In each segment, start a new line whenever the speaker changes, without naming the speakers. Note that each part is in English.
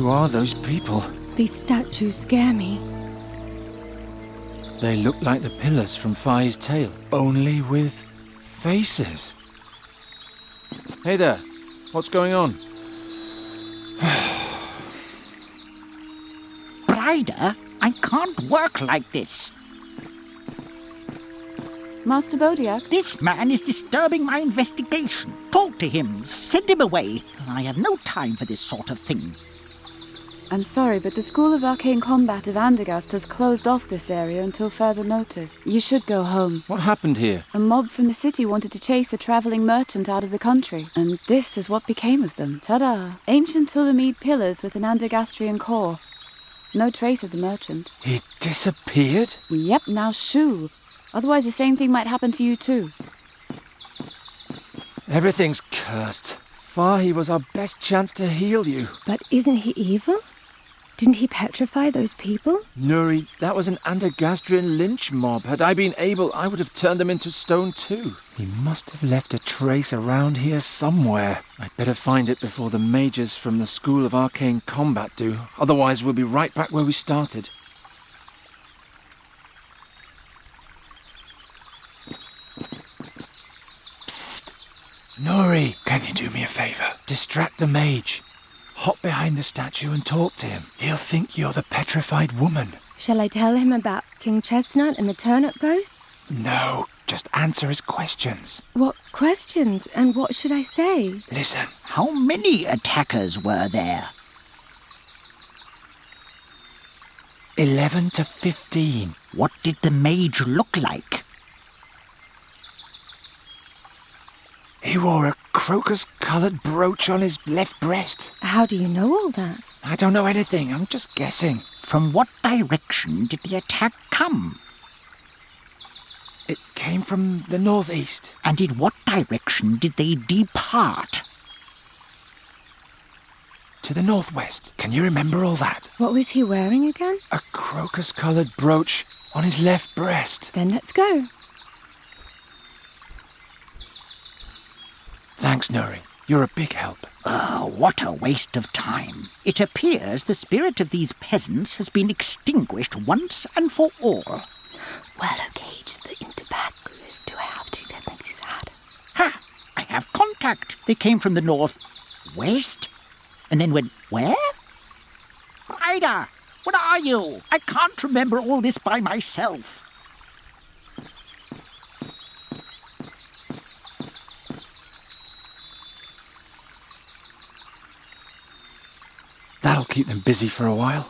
Who are those people?
These statues scare me.
They look like the pillars from Fai's tale, only with faces. Hey there, what's going on?
Brider, I can't work like this.
Master Bodiak?
This man is disturbing my investigation. Talk to him, send him away. I have no time for this sort of thing.
I'm sorry, but the School of Arcane Combat of Andergast has closed off this area until further notice. You should go home.
What happened here?
A mob from the city wanted to chase a traveling merchant out of the country, and this is what became of them. Ta-da! Ancient Tulamide pillars with an Andergastrian core. No trace of the merchant.
He disappeared?
Yep, now shoo. Otherwise the same thing might happen to you too.
Everything's cursed. Fahi was our best chance to heal you.
But isn't he evil? Didn't he petrify those people?
Nuri, that was an Andergastrian lynch mob. Had I been able, I would have turned them into stone too. He must have left a trace around here somewhere. I'd better find it before the mages from the School of Arcane Combat do. Otherwise, we'll be right back where we started. Psst. Nuri, can you do me a favor? Distract the mage. Hop behind the statue and talk to him. He'll think you're the petrified woman.
Shall I tell him about King Chestnut and the turnip ghosts?
No, just answer his questions.
What questions? And what should I say?
Listen.
How many attackers were there?
11 to 15.
What did the mage look like?
He wore a crocus-coloured brooch on his left breast.
How do you know all that?
I don't know anything, I'm just guessing.
From what direction did the attack come?
It came from the northeast.
And in what direction did they depart?
To the northwest. Can you remember all that?
What was he wearing again?
A crocus-coloured brooch on his left breast.
Then let's go.
Thanks, Nuri. You're a big help.
Oh, what a waste of time. It appears the spirit of these peasants has been extinguished once and for all.
Well, okay, the interback. Do I have to? That makes me sad.
Ha! I have contact. They came from the north-west and then went where? Ryder, what are you? I can't remember all this by myself.
That'll keep them busy for a while.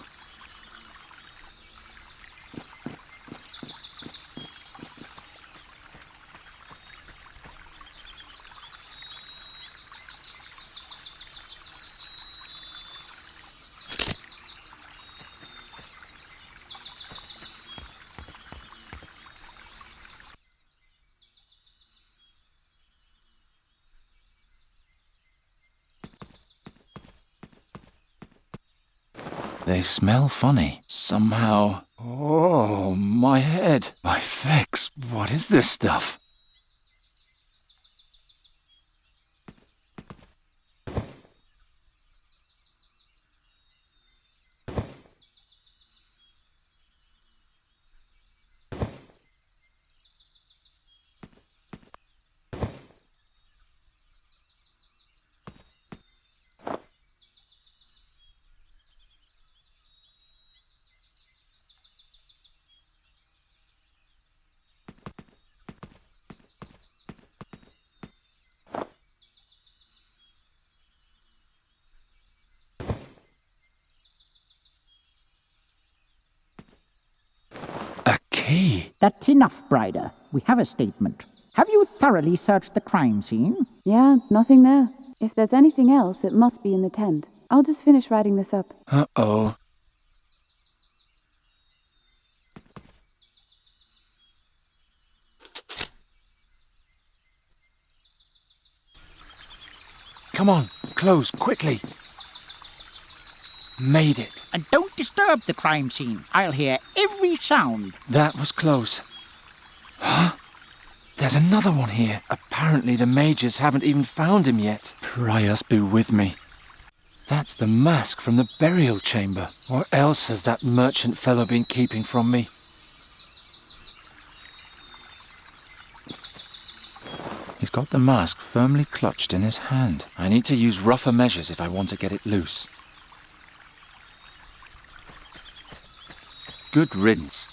They smell funny. Somehow... Oh, my head. My fex. What is this stuff? Key.
That's enough, Brider. We have a statement. Have you thoroughly searched the crime scene?
Yeah, nothing there. If there's anything else, it must be in the tent. I'll just finish writing this up.
Uh-oh. Come on, close, quickly. Made it.
And don't disturb the crime scene. I'll hear every sound.
That was close. Huh? There's another one here. Apparently the mages haven't even found him yet. Prius be with me. That's the mask from the burial chamber. What else has that merchant fellow been keeping from me? He's got the mask firmly clutched in his hand. I need to use rougher measures if I want to get it loose. Good riddance.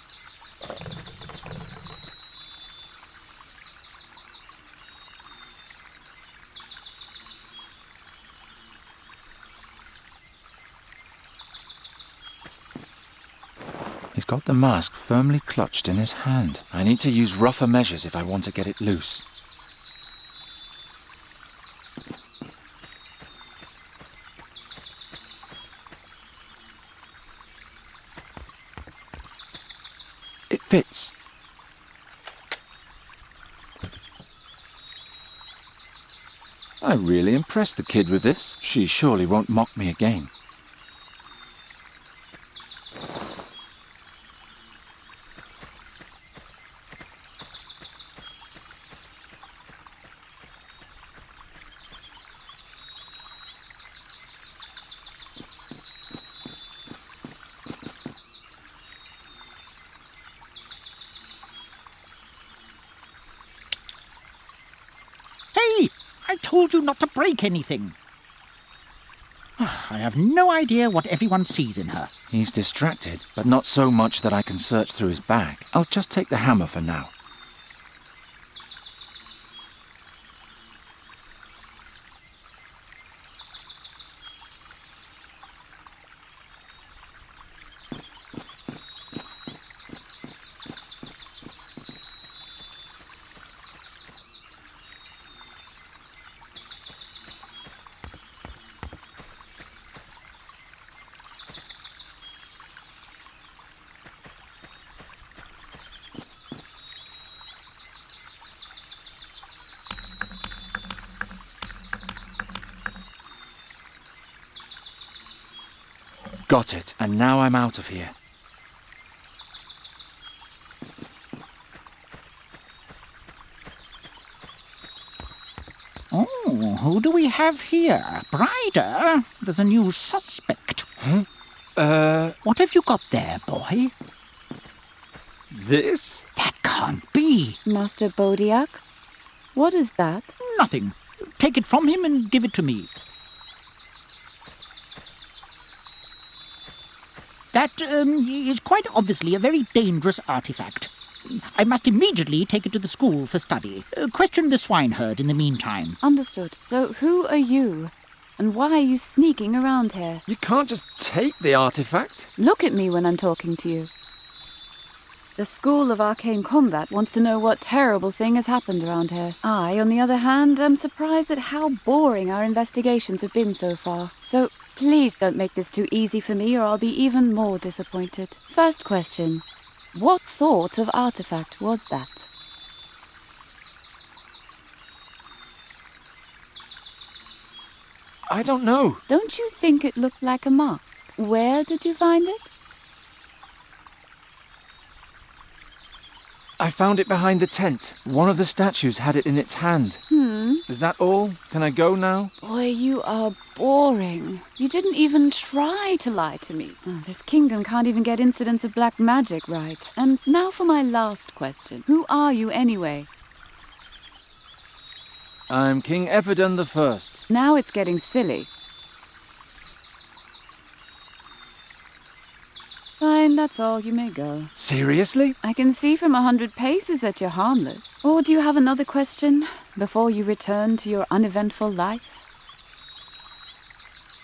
He's got the mask firmly clutched in his hand. I need to use rougher measures if I want to get it loose. It fits. I really impressed the kid with this. She surely won't mock me again.
Hey! I told you not to break anything. I have no idea what everyone sees in her.
He's distracted, but not so much that I can search through his bag. I'll just take the hammer for now. Got it, and now I'm out of here.
Oh, who do we have here? Brider, there's a new suspect. What have you got there, boy?
This?
That can't be.
Master Bodiak? What is that?
Nothing. Take it from him and give it to me. That is quite obviously a very dangerous artifact. I must immediately take it to the school for study. Question the swineherd in the meantime.
Understood. So who are you? And why are you sneaking around here?
You can't just take the artifact.
Look at me when I'm talking to you. The School of Arcane Combat wants to know what terrible thing has happened around here. I, on the other hand, am surprised at how boring our investigations have been so far. So please don't make this too easy for me or I'll be even more disappointed. First question. What sort of artifact was that?
I don't know.
Don't you think it looked like a mask? Where did you find it?
I found it behind the tent. One of the statues had it in its hand. Is that all? Can I go now?
Boy, you are boring. You didn't even try to lie to me. Oh, this kingdom can't even get incidents of black magic right. And now for my last question. Who are you anyway?
I'm King Ephedon the First.
Now it's getting silly. Fine, that's all. You may go.
Seriously?
I can see from 100 paces that you're harmless. Or do you have another question before you return to your uneventful life?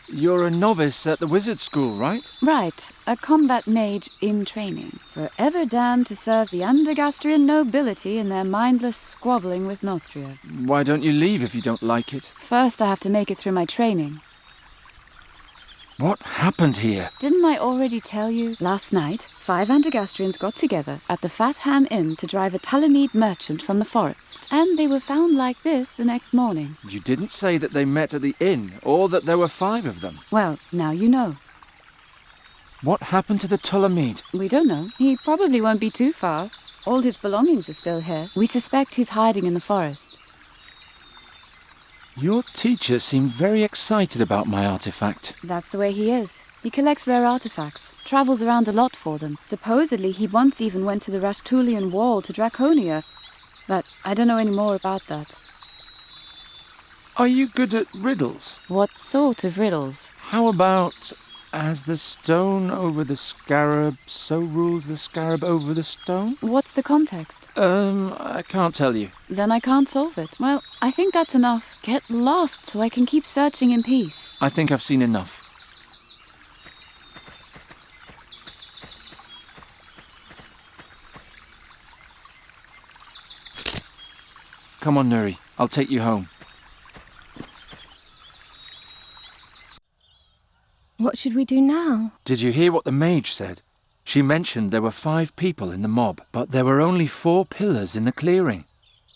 You're a novice at the wizard school, right?
Right, a combat mage in training, forever damned to serve the Andergastrian nobility in their mindless squabbling with Nostria.
Why don't you leave if you don't like it?
First, I have to make it through my training.
What happened here?
Didn't I already tell you? Last night, 5 Andergastrians got together at the Fat Ham Inn to drive a Talamede merchant from the forest. And they were found like this the next morning.
You didn't say that they met at the inn, or that there were 5 of them.
Well, now you know.
What happened to the Talamede?
We don't know. He probably won't be too far. All his belongings are still here. We suspect he's hiding in the forest.
Your teacher seemed very excited about my artifact.
That's the way he is. He collects rare artifacts, travels around a lot for them. Supposedly, he once even went to the Rastulian Wall to Draconia. But I don't know any more about that.
Are you good at riddles?
What sort of riddles?
How about, as the stone over the scarab, so rules the scarab over the stone?
What's the context?
I can't tell you.
Then I can't solve it. Well, I think that's enough. Get lost so I can keep searching in peace.
I think I've seen enough. Come on, Nuri. I'll take you home.
What should we do now?
Did you hear what the mage said? She mentioned there were 5 people in the mob, but there were only 4 pillars in the clearing.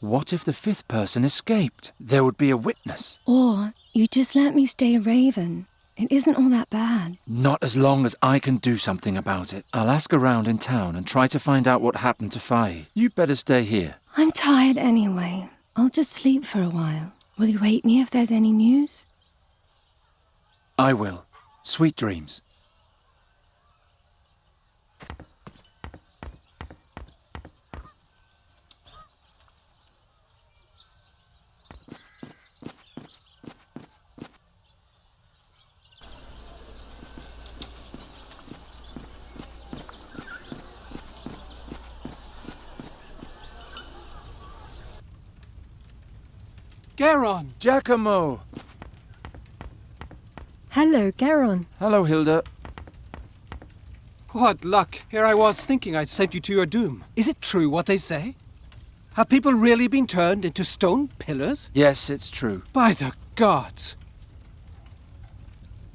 What if the 5th person escaped? There would be a witness.
Or you just let me stay a raven. It isn't all that bad.
Not as long as I can do something about it. I'll ask around in town and try to find out what happened to Fahi. You better stay here.
I'm tired anyway. I'll just sleep for a while. Will you wake me if there's any news?
I will. Sweet dreams.
Gorian!
Giacomo!
Hello, Gorian.
Hello, Hilda.
What luck! Here I was thinking I'd sent you to your doom. Is it true what they say? Have people really been turned into stone pillars?
Yes, it's true.
By the gods!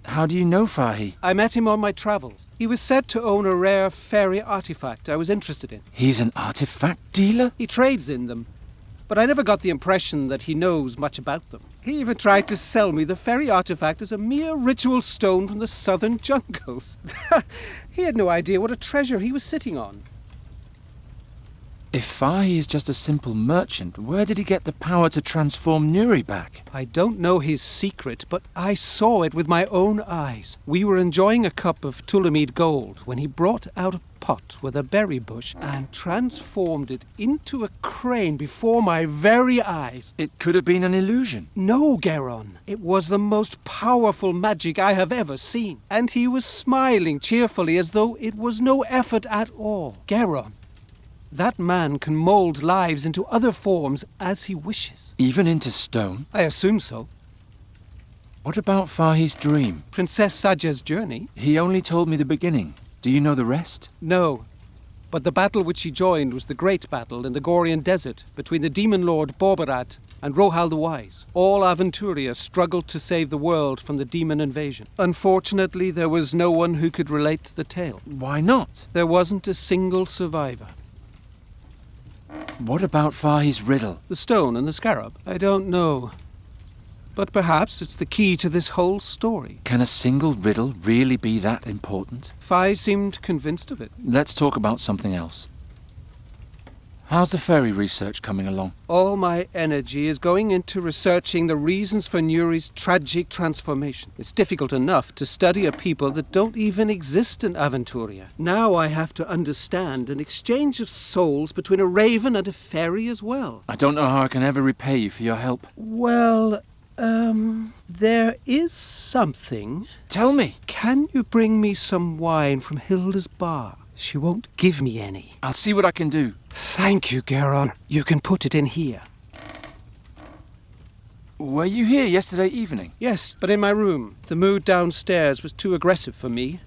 How do you know Fahi?
I met him on my travels. He was said to own a rare fairy artifact I was interested in.
He's an artifact dealer?
He trades in them, but I never got the impression that he knows much about them. He even tried to sell me the fairy artifact as a mere ritual stone from the southern jungles. He had no idea what a treasure he was sitting on.
If Fahi is just a simple merchant, where did he get the power to transform Nuri back?
I don't know his secret, but I saw it with my own eyes. We were enjoying a cup of Tulamid gold when he brought out a pot with a berry bush and transformed it into a crane before my very eyes.
It could have been an illusion.
No, Gorian. It was the most powerful magic I have ever seen. And he was smiling cheerfully as though it was no effort at all. Gorian, that man can mold lives into other forms as he wishes.
Even into stone?
I assume so.
What about Fahi's dream?
Princess Sadja's journey?
He only told me the beginning. Do you know the rest?
No. But the battle which he joined was the great battle in the Gorian desert between the demon lord Borbarat and Rohal the Wise. All Aventuria struggled to save the world from the demon invasion. Unfortunately, there was no one who could relate to the tale.
Why not?
There wasn't a single survivor.
What about Fahi's riddle?
The stone and the scarab? I don't know. But perhaps it's the key to this whole story.
Can a single riddle really be that important?
Fahi seemed convinced of it.
Let's talk about something else. How's the fairy research coming along?
All my energy is going into researching the reasons for Nuri's tragic transformation. It's difficult enough to study a people that don't even exist in Aventuria. Now I have to understand an exchange of souls between a raven and a fairy as well.
I don't know how I can ever repay you for your help.
Well, there is something.
Tell me.
Can you bring me some wine from Hilda's bar? She won't give me any.
I'll see what I can do.
Thank you, Gorian. You can put it in here.
Were you here yesterday evening?
Yes, but in my room. The mood downstairs was too aggressive for me.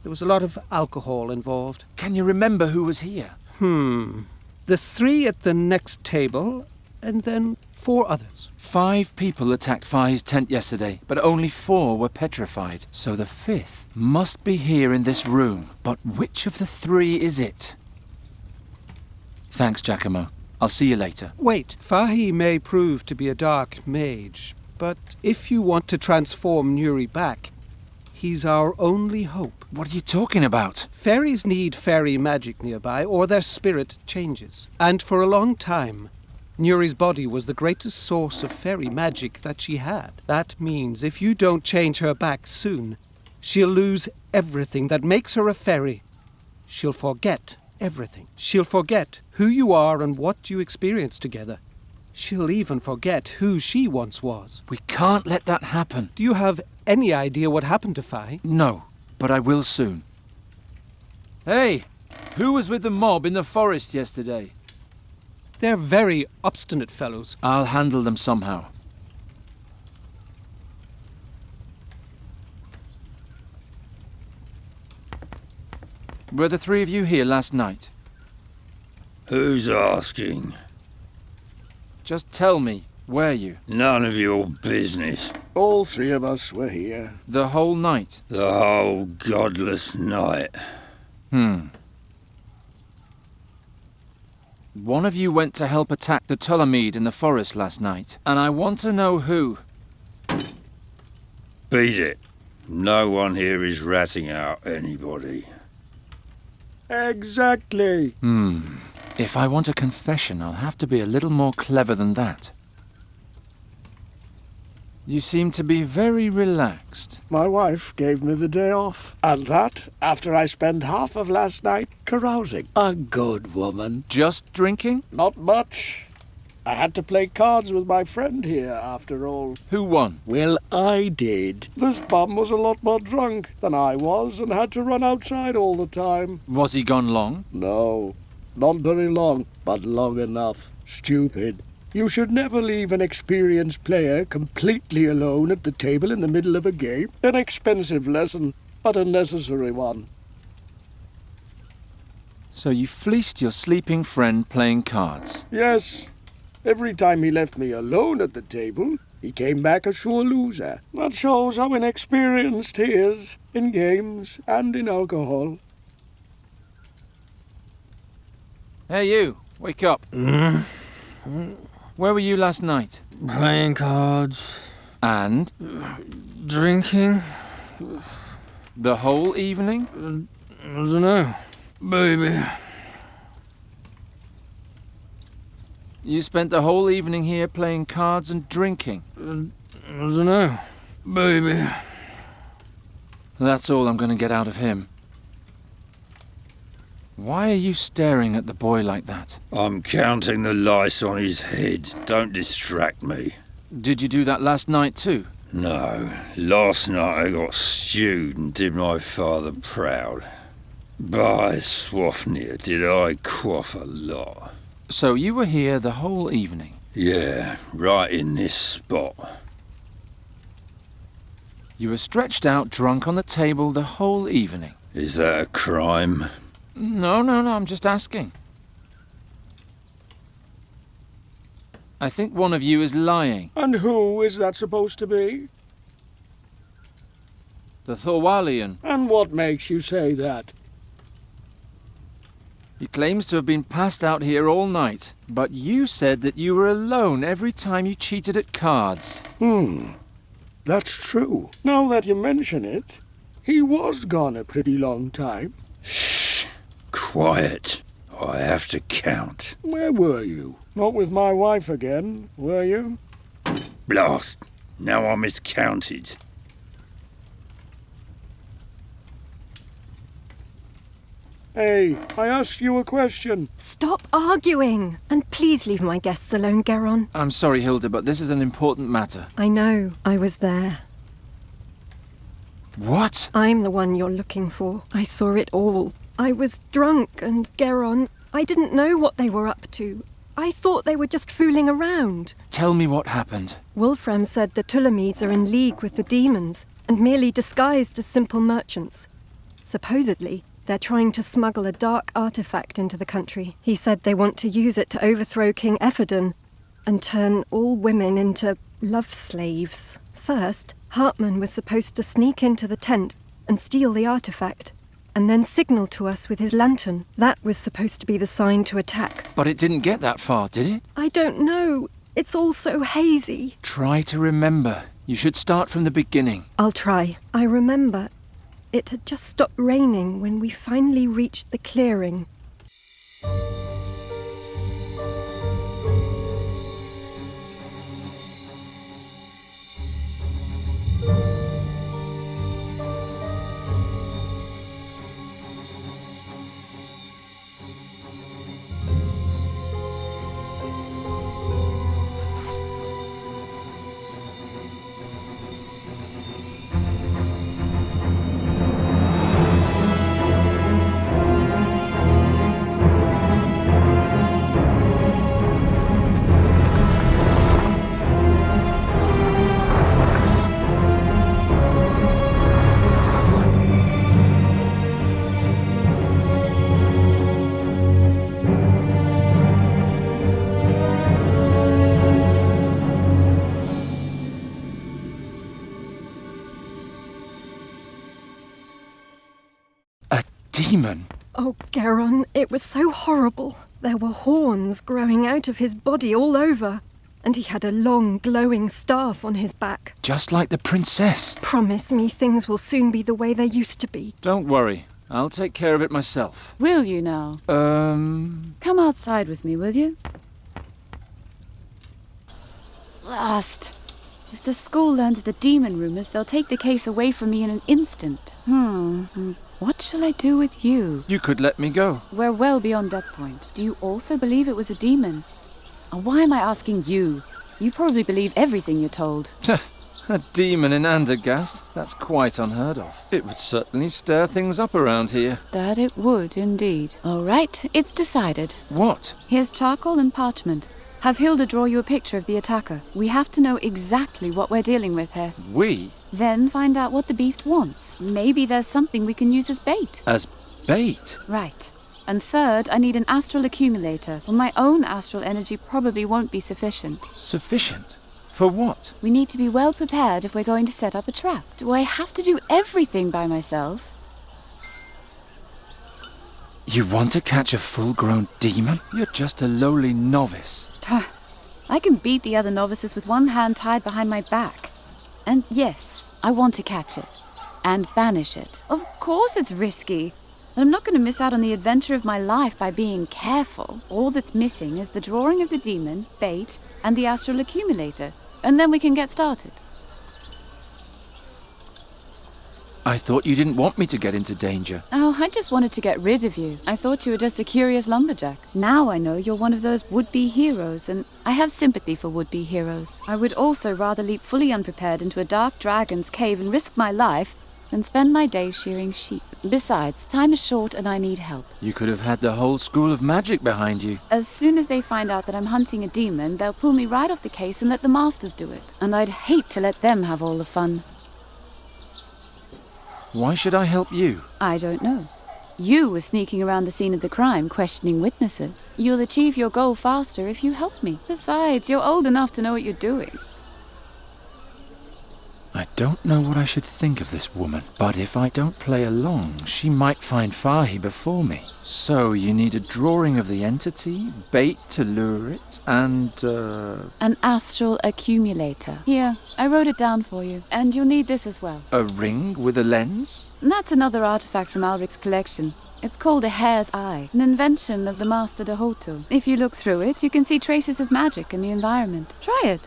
There was a lot of alcohol involved.
Can you remember who was here?
The 3 at the next table, and then 4 others.
5 people attacked Fahi's tent yesterday, but only 4 were petrified. So the 5th must be here in this room. But which of the 3 is it? Thanks, Giacomo. I'll see you later.
Wait, Fahi may prove to be a dark mage, but if you want to transform Nuri back, he's our only hope.
What are you talking about?
Fairies need fairy magic nearby, or their spirit changes. And for a long time, Nuri's body was the greatest source of fairy magic that she had. That means if you don't change her back soon, she'll lose everything that makes her a fairy. She'll forget everything. She'll forget who you are and what you experienced together. She'll even forget who she once was.
We can't let that happen.
Do you have any idea what happened to Fi?
No, but I will soon. Hey, who was with the mob in the forest yesterday?
They're very obstinate fellows.
I'll handle them somehow. Were the three of you here last night?
Who's asking?
Just tell me, were you?
None of your business.
All three of us were here.
The whole night?
The whole godless night.
One of you went to help attack the Ptolemede in the forest last night, and I want to know who.
Beat it. No one here is ratting out anybody.
Exactly.
If I want a confession, I'll have to be a little more clever than that. You seem to be very relaxed.
My wife gave me the day off. And that after I spent half of last night carousing. A good woman.
Just drinking?
Not much. I had to play cards with my friend here, after all.
Who won?
Well, I did. This bum was a lot more drunk than I was and had to run outside all the time.
Was he gone long?
No, not very long, but long enough. Stupid. You should never leave an experienced player completely alone at the table in the middle of a game. An expensive lesson, but a necessary one.
So you fleeced your sleeping friend playing cards?
Yes. Every time he left me alone at the table, he came back a sure loser. That shows how inexperienced he is in games and in alcohol.
Hey you, wake up. Where were you last night?
Playing cards.
And?
Drinking.
The whole evening?
I don't know. Baby.
You spent the whole evening here playing cards and drinking?
I don't know. Baby.
That's all I'm going to get out of him. Why are you staring at the boy like that?
I'm counting the lice on his head. Don't distract me.
Did you do that last night too?
No. Last night I got stewed and did my father proud. By Swafnir, did I quaff a lot.
So you were here the whole evening?
Yeah, right in this spot.
You were stretched out drunk on the table the whole evening?
Is that a crime?
No, I'm just asking. I think one of you is lying.
And who is that supposed to be?
The Thorwalian.
And what makes you say that?
He claims to have been passed out here all night, but you said that you were alone every time you cheated at cards.
That's true. Now that you mention it, he was gone a pretty long time.
Shh! Quiet. I have to count.
Where were you? Not with my wife again, were you?
Blast! Now I miscounted.
Hey, I asked you a question.
Stop arguing! And please leave my guests alone, Gorian.
I'm sorry, Hilda, but this is an important matter.
I know. I was there.
What?
I'm the one you're looking for. I saw it all. I was drunk and Gorian, I didn't know what they were up to. I thought they were just fooling around.
Tell me what happened.
Wolfram said the Ptolemedes are in league with the demons and merely disguised as simple merchants. Supposedly, they're trying to smuggle a dark artifact into the country. He said they want to use it to overthrow King Ephodon and turn all women into love slaves. First, Hartman was supposed to sneak into the tent and steal the artifact, and then signal to us with his lantern. That was supposed to be the sign to attack.
But it didn't get that far, did it?
I don't know. It's all so hazy.
Try to remember. You should start from the beginning.
I'll try. I remember it had just stopped raining when we finally reached the clearing.
demon.
Oh, Gorian, it was so horrible. There were horns growing out of his body all over, and he had a long, glowing staff on his back.
Just like the princess.
Promise me things will soon be the way they used to be.
Don't worry. I'll take care of it myself.
Will you now? Come outside with me, will you? Last. If the school learns the demon rumors, they'll take the case away from me in an instant. What shall I do with you?
You could let me go.
We're well beyond that point. Do you also believe it was a demon? And why am I asking you? You probably believe everything you're told.
A demon in Andergast? That's quite unheard of. It would certainly stir things up around here.
That it would, indeed. All right, it's decided.
What?
Here's charcoal and parchment. Have Hilda draw you a picture of the attacker. We have to know exactly what we're dealing with here.
We?
Then find out what the beast wants. Maybe there's something we can use as bait.
As bait?
Right. And third, I need an astral accumulator. Well, my own astral energy probably won't be sufficient.
Sufficient? For what?
We need to be well prepared if we're going to set up a trap. Do I have to do everything by myself?
You want to catch a full-grown demon? You're just a lowly novice.
I can beat the other novices with one hand tied behind my back. And yes, I want to catch it. And banish it. Of course it's risky. And I'm not going to miss out on the adventure of my life by being careful. All that's missing is the drawing of the demon, bait, and the astral accumulator. And then we can get started.
I thought you didn't want me to get into danger.
Oh, I just wanted to get rid of you. I thought you were just a curious lumberjack. Now I know you're one of those would-be heroes, and I have sympathy for would-be heroes. I would also rather leap fully unprepared into a dark dragon's cave and risk my life than spend my days shearing sheep. Besides, time is short and I need help.
You could have had the whole school of magic behind you.
As soon as they find out that I'm hunting a demon, they'll pull me right off the case and let the masters do it. And I'd hate to let them have all the fun.
Why should I help you?
I don't know. You were sneaking around the scene of the crime, questioning witnesses. You'll achieve your goal faster if you help me. Besides, you're old enough to know what you're doing.
I don't know what I should think of this woman, but if I don't play along, she might find Fahi before me. So you need a drawing of the entity, bait to lure it, and,
An astral accumulator. Here, I wrote it down for you. And you'll need this as well.
a ring with a lens?
That's another artifact from Alric's collection. It's called a hare's eye, an invention of the Master Dahoto. If you look through it, you can see traces of magic in the environment. Try it.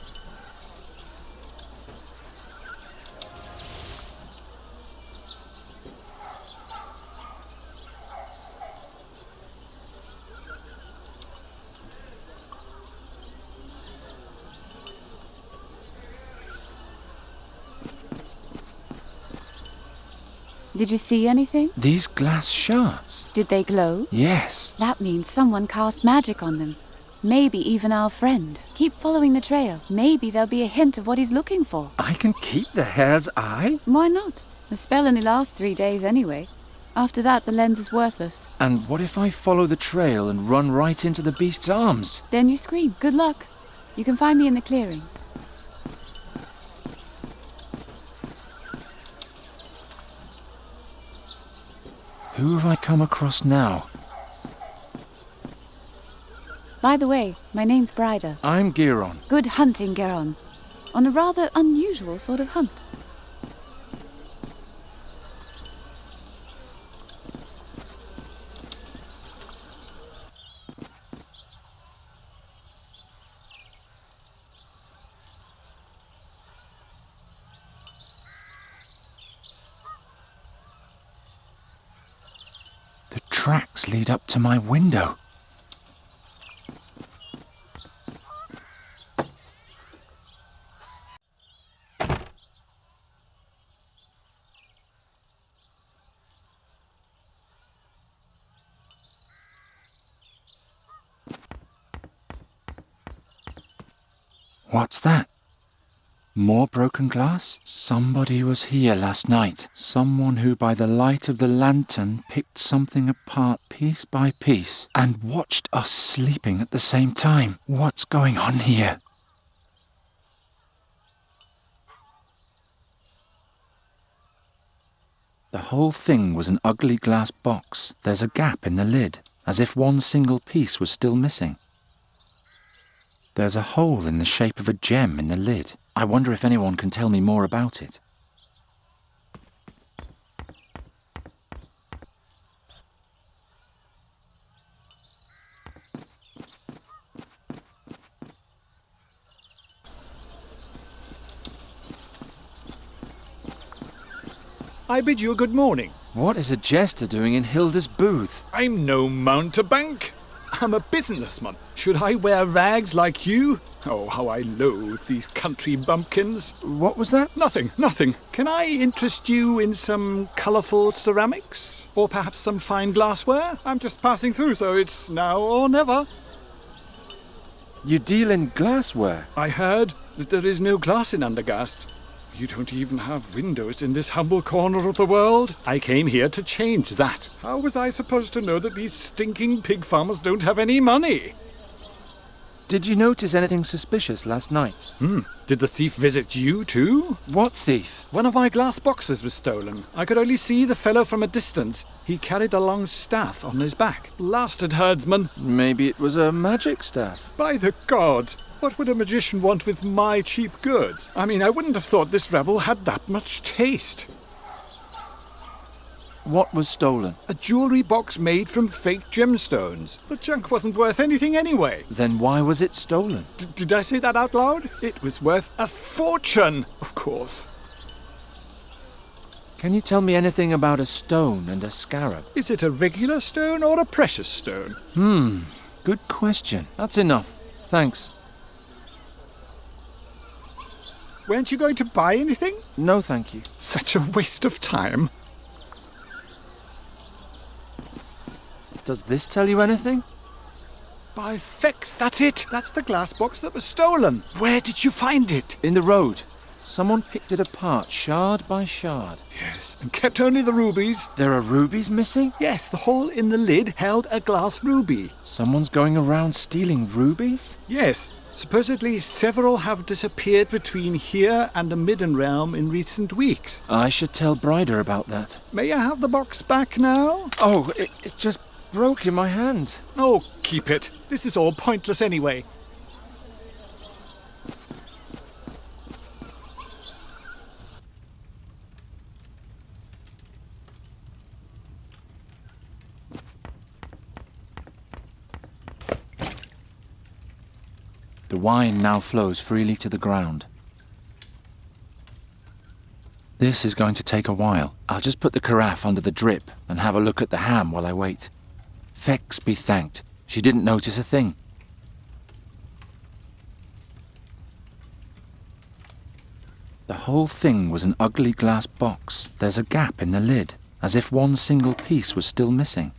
Did you see anything?
These glass shards?
Did they glow?
Yes.
That means someone cast magic on them. Maybe even our friend. Keep following the trail. Maybe there'll be a hint of what he's looking for.
I can keep the hare's eye?
Why not? The spell only lasts 3 days anyway. After that, the lens is worthless.
And what if I follow the trail and run right into the beast's arms?
Then you scream. Good luck. You can find me in the clearing.
Who have I come across now?
By the way, my name's Brida.
I'm Gorian.
Good hunting, Gorian. On a rather unusual sort of hunt.
The tracks lead up to my window. What's that? More broken glass? Somebody was here last night. Someone who by the light of the lantern picked something apart piece by piece and watched us sleeping at the same time. What's going on here? The whole thing was an ugly glass box. There's a gap in the lid, as if one single piece was still missing. There's a hole in the shape of a gem in the lid. I wonder if anyone can tell me more about it.
I bid you a good morning.
What is a jester doing in Hilda's booth?
I'm no mountebank. I'm a businessman. Should I wear rags like you? Oh, how I loathe these country bumpkins.
What was that?
Nothing. Can I interest you in some colourful ceramics? Or perhaps some fine glassware? I'm just passing through, so it's now or never.
You deal in glassware?
I heard that there is no glass in Undergast. You don't even have windows in this humble corner of the world. I came here to change that. How was I supposed to know that these stinking pig farmers don't have any money?
Did you notice anything suspicious last night?
Did the thief visit you too?
What thief?
One of my glass boxes was stolen. I could only see the fellow from a distance. He carried a long staff on his back. Blasted herdsman.
Maybe it was a magic staff.
By the gods! What would a magician want with my cheap goods? I mean, I wouldn't have thought this rebel had that much taste.
What was stolen?
A jewellery box made from fake gemstones. The junk wasn't worth anything anyway.
Then why was it stolen?
Did I say that out loud? It was worth a fortune, of course.
Can you tell me anything about a stone and a scarab?
Is it a regular stone or a precious stone?
Good question. That's enough. Thanks.
Weren't you going to buy anything?
No, thank you.
Such a waste of time.
Does this tell you anything?
By fex, that's it. That's the glass box that was stolen. Where did you find it?
In the road. Someone picked it apart, shard by shard.
Yes, and kept only the rubies.
There are rubies missing?
Yes, the hole in the lid held a glass ruby.
Someone's going around stealing rubies?
Yes. Supposedly, several have disappeared between here and the Midden Realm in recent weeks.
I should tell Brider about that.
May I have the box back now?
Oh, it just broke in my hands.
Oh, keep it. This is all pointless anyway.
The wine now flows freely to the ground. This is going to take a while. I'll just put the carafe under the drip and have a look at the ham while I wait. Fex be thanked. She didn't notice a thing. The whole thing was an ugly glass box. There's a gap in the lid, as if one single piece was still missing.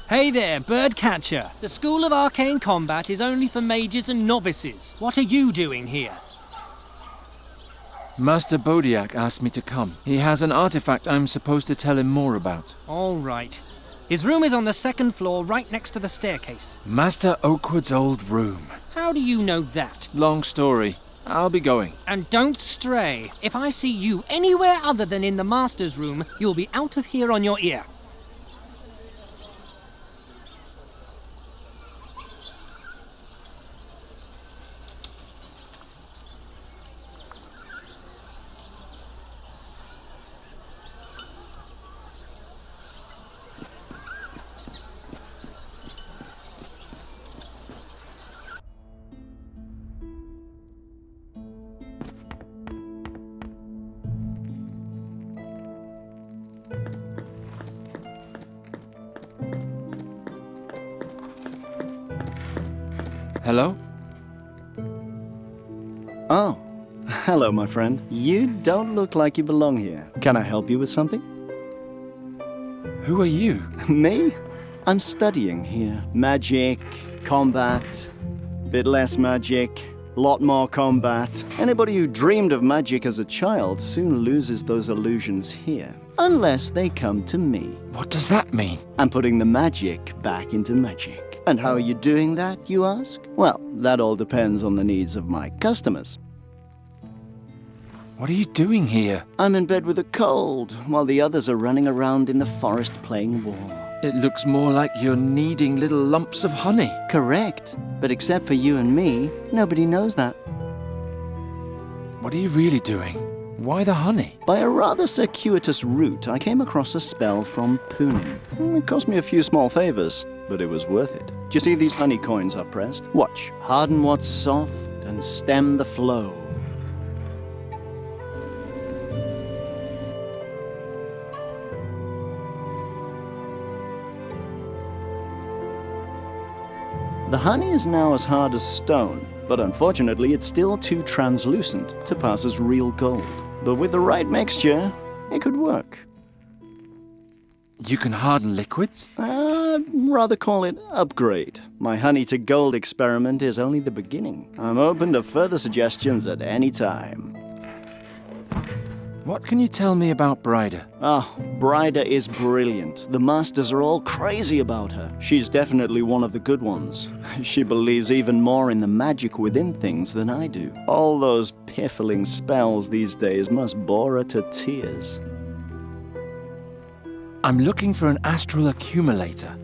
Hey there, birdcatcher. The School of Arcane Combat is only for mages and novices. What are you doing here?
Master Bodiak asked me to come. He has an artifact I'm supposed to tell him more about.
All right. His room is on the second floor, right next to the staircase.
Master Oakwood's old room.
How do you know that?
Long story. I'll be going.
And don't stray. If I see you anywhere other than in the master's room, you'll be out of here on your ear.
Hello?
Oh, hello, my friend. You don't look like you belong here. Can I help you with something?
Who are you?
Me? I'm studying here. Magic, combat, Bit less magic, lot more combat. Anybody who dreamed of magic as a child soon loses those illusions here. Unless they come to me.
What does that mean?
I'm putting the magic back into magic. And how are you doing that, you ask? Well, that all depends on the needs of my customers.
What are you doing here?
I'm in bed with a cold, while the others are running around in the forest playing war.
It looks more like you're kneading little lumps of honey.
Correct. But except for you and me, nobody knows that.
What are you really doing? Why the honey?
By a rather circuitous route, I came across a spell from Punin. It cost me a few small favors, but it was worth it. Do you see these honey coins I've pressed? Watch. Harden what's soft and stem the flow. The honey is now as hard as stone, but unfortunately it's still too translucent to pass as real gold. But with the right mixture, it could work.
You can harden liquids?
Rather call it upgrade. My honey to gold experiment is only the beginning. I'm open to further suggestions at any time.
What can you tell me about Bryda?
Bryda is brilliant. The masters are all crazy about her. She's definitely one of the good ones. She believes even more in the magic within things than I do. All those piffling spells these days must bore her to tears.
I'm looking for an astral accumulator.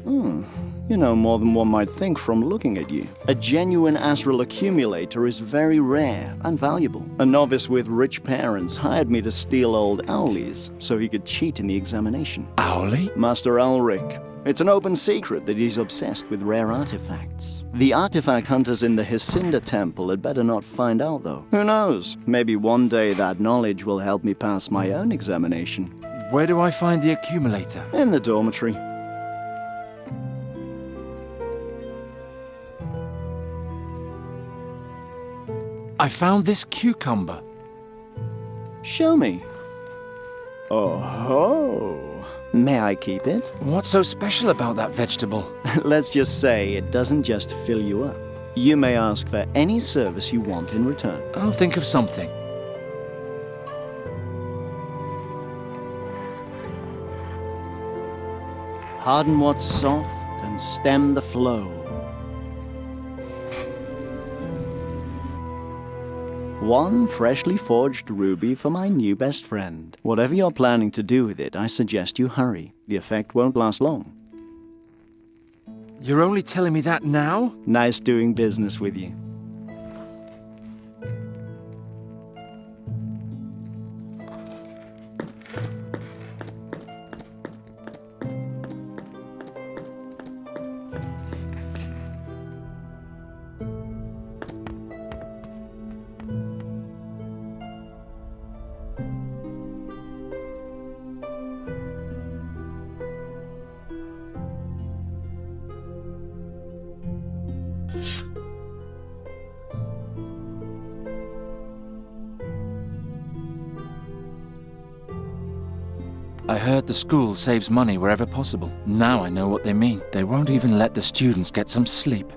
You know more than one might think from looking at you. A genuine astral accumulator is very rare and valuable. A novice with rich parents hired me to steal old Owley's so he could cheat in the examination.
Owley?
Master Ulrich. It's an open secret that he's obsessed with rare artifacts. The artifact hunters in the Hycinda Temple had better not find out, though. Who knows? Maybe one day that knowledge will help me pass my own examination.
Where do I find the accumulator?
In the dormitory.
I found this cucumber.
Show me. Oh-ho. May I keep it?
What's so special about that vegetable?
Let's just say it doesn't just fill you up. You may ask for any service you want in return.
I'll think of something.
Harden what's soft and stem the flow. One freshly forged ruby for my new best friend. Whatever you're planning to do with it, I suggest you hurry. The effect won't last long.
You're only telling me that now?
Nice doing business with you.
I heard the school saves money wherever possible. Now I know what they mean. They won't even let the students get some sleep.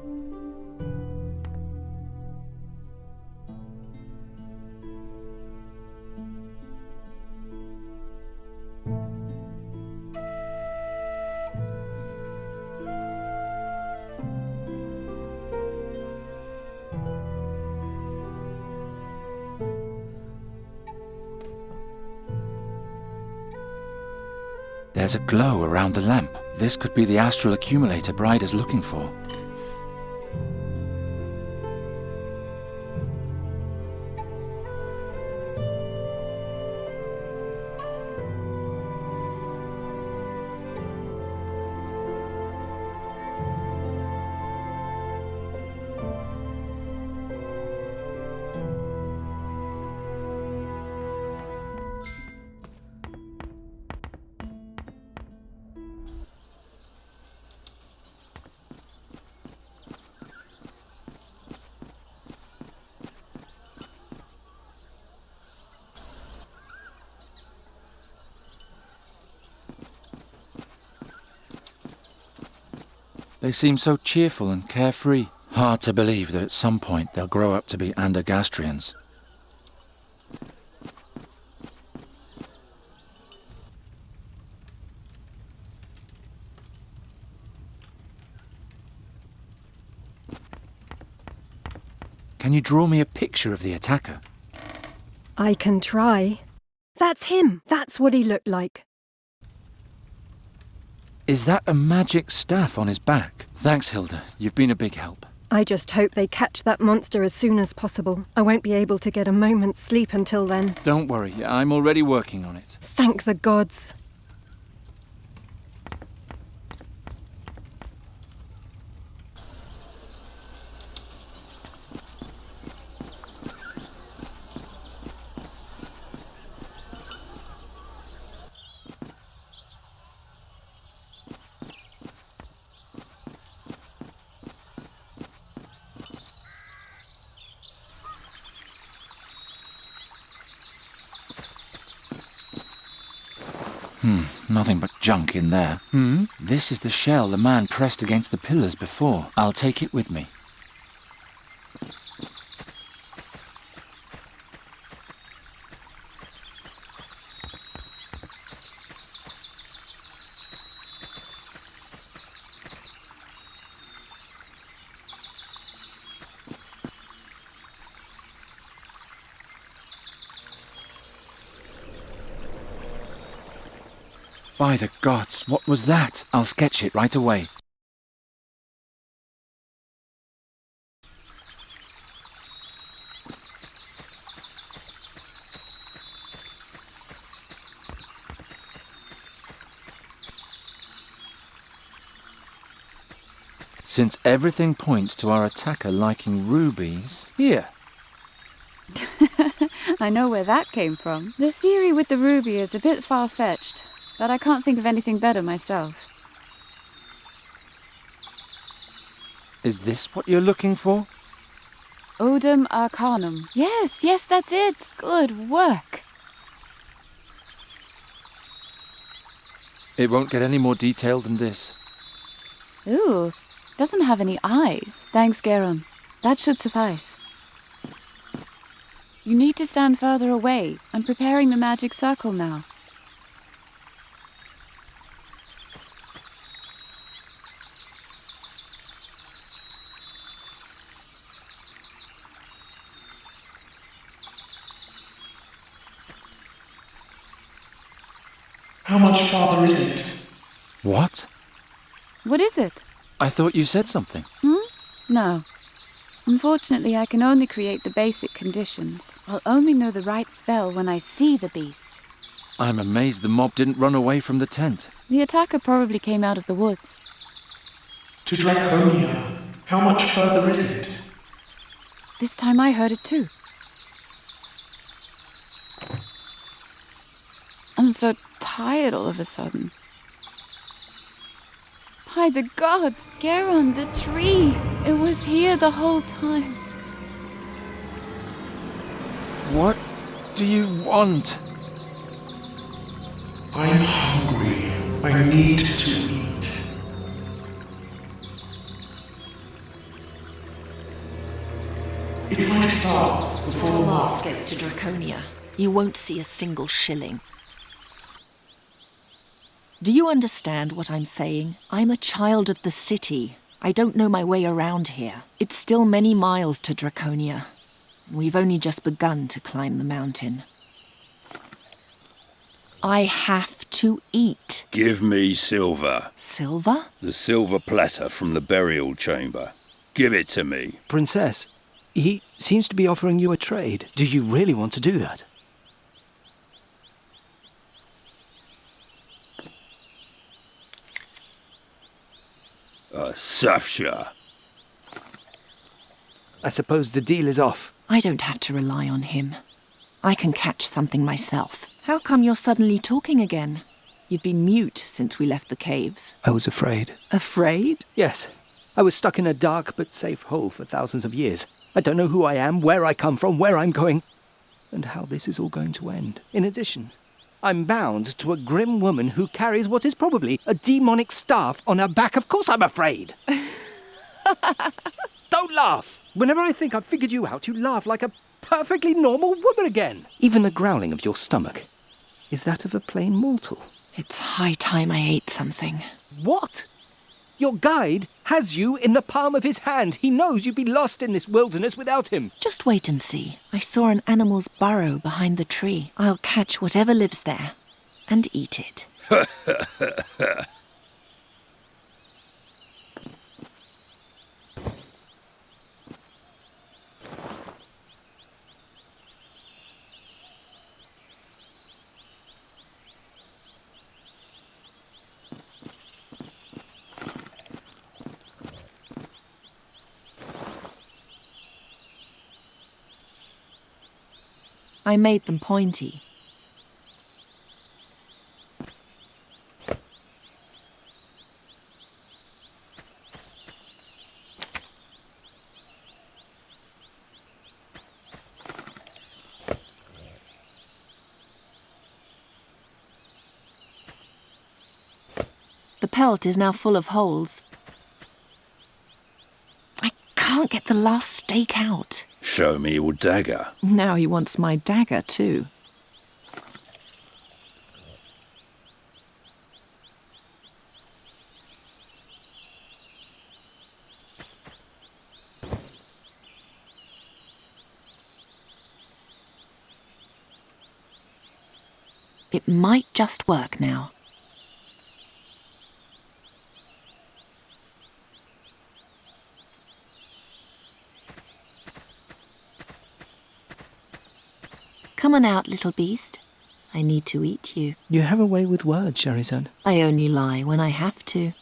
There's a glow around the lamp. This could be the astral accumulator Bryda's looking for. They seem so cheerful and carefree. Hard to believe that at some point they'll grow up to be Andergastrians. Can you draw me a picture of the attacker?
I can try. That's him. That's what he looked like.
Is that a magic staff on his back? Thanks, Hilda. You've been a big help.
I just hope they catch that monster as soon as possible. I won't be able to get a moment's sleep until then.
Don't worry, I'm already working on it.
Thank the gods.
Nothing but junk in there. This is the shell the man pressed against the pillars before. I'll take it with me. By the gods, what was that? I'll sketch it right away. Since everything points to our attacker liking rubies, here.
I know where that came from. The theory with the ruby is a bit far-fetched, but I can't think of anything better myself.
Is this what you're looking for?
Odum Arcanum. Yes, that's it. Good work.
It won't get any more detailed than this.
Ooh, doesn't have any eyes. Thanks, Gorian. That should suffice. You need to stand further away. I'm preparing the magic circle now.
How much farther is it?
What?
What is it?
I thought you said something.
No. Unfortunately, I can only create the basic conditions. I'll only know the right spell when I see the beast.
I'm amazed the mob didn't run away from the tent.
The attacker probably came out of the woods.
To Draconia. How much further is it?
This time I heard it too. I'm so tired all of a sudden. By the gods, Gorian, the tree! It was here the whole time.
What do you want?
I'm hungry. I need to eat. If I starve before the mask
gets to Draconia, you won't see a single shilling. Do you understand what I'm saying? I'm a child of the city. I don't know my way around here. It's still many miles to Draconia. We've only just begun to climb the mountain. I have to eat.
Give me silver.
Silver?
The silver platter from the burial chamber. Give it to me.
Princess, he seems to be offering you a trade. Do you really want to do that?
Safsha.
I suppose the deal is off.
I don't have to rely on him. I can catch something myself. How come you're suddenly talking again? You've been mute since we left the caves.
I was afraid.
Afraid?
Yes. I was stuck in a dark but safe hole for thousands of years. I don't know who I am, where I come from, where I'm going, and how this is all going to end. In addition, I'm bound to a grim woman who carries what is probably a demonic staff on her back. Of course I'm afraid. Don't Don't laugh! Whenever I think I've figured you out, you laugh like a perfectly normal woman again. Even the growling of your stomach. Is that of a plain mortal?
It's high time I ate something.
What? Your guide has you in the palm of his hand. He knows you'd be lost in this wilderness without him.
Just wait and see. I saw an animal's burrow behind the tree. I'll catch whatever lives there and eat it. I made them pointy. The pelt is now full of holes. I can't get the last stake out.
Show me your dagger.
Now he wants my dagger too. It might just work now. Come on out, little beast. I need to eat you.
You have a way with words, Scheherazade.
I only lie when I have to.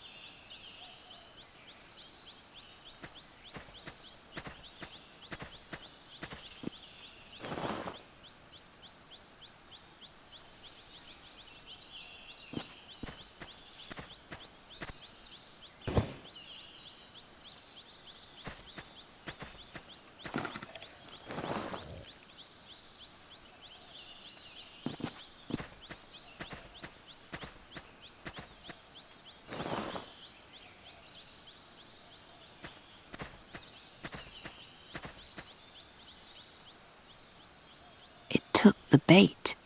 Took the bait.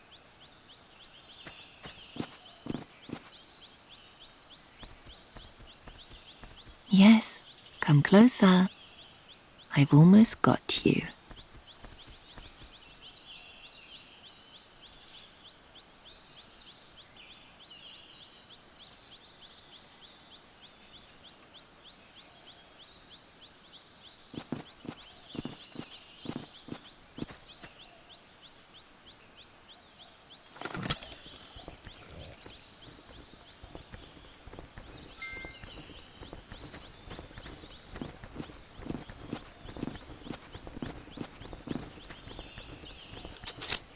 Yes, come closer. I've almost got you.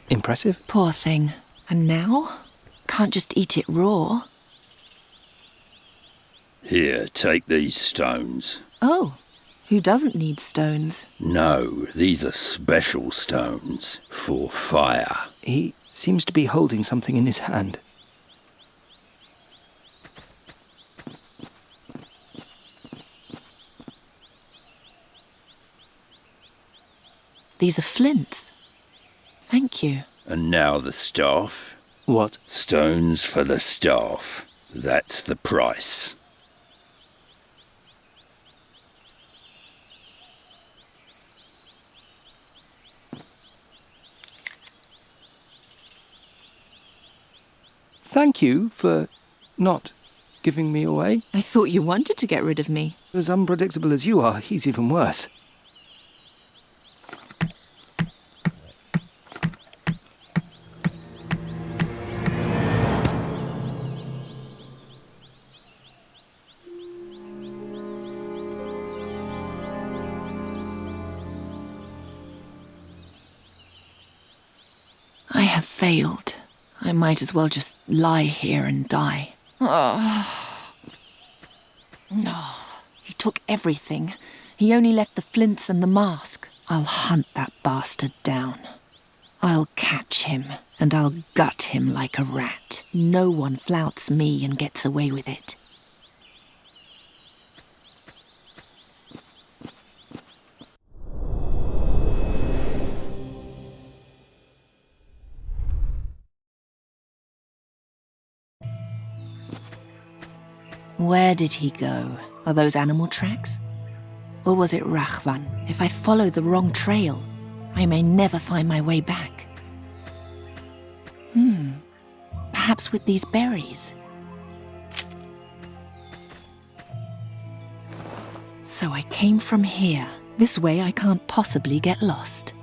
Impressive.
Poor thing. And now? Can't just eat it raw.
Here, take these stones.
Oh, who doesn't need stones?
No, these are special stones for fire.
He seems to be holding something in his hand.
These are flints. Thank you.
And now the staff.
What?
Stones for the staff. That's the price.
Thank you for not giving me away.
I thought you wanted to get rid of me.
As unpredictable as you are, he's even worse.
I have failed. I might as well just lie here and die. Oh. No, he took everything. He only left the flints and the mask. I'll hunt that bastard down. I'll catch him, and I'll gut him like a rat. No one flouts me and gets away with it. Where did he go? Are those animal tracks? Or was it Rahvan? If I follow the wrong trail, I may never find my way back. Perhaps with these berries. So I came from here. This way I can't possibly get lost.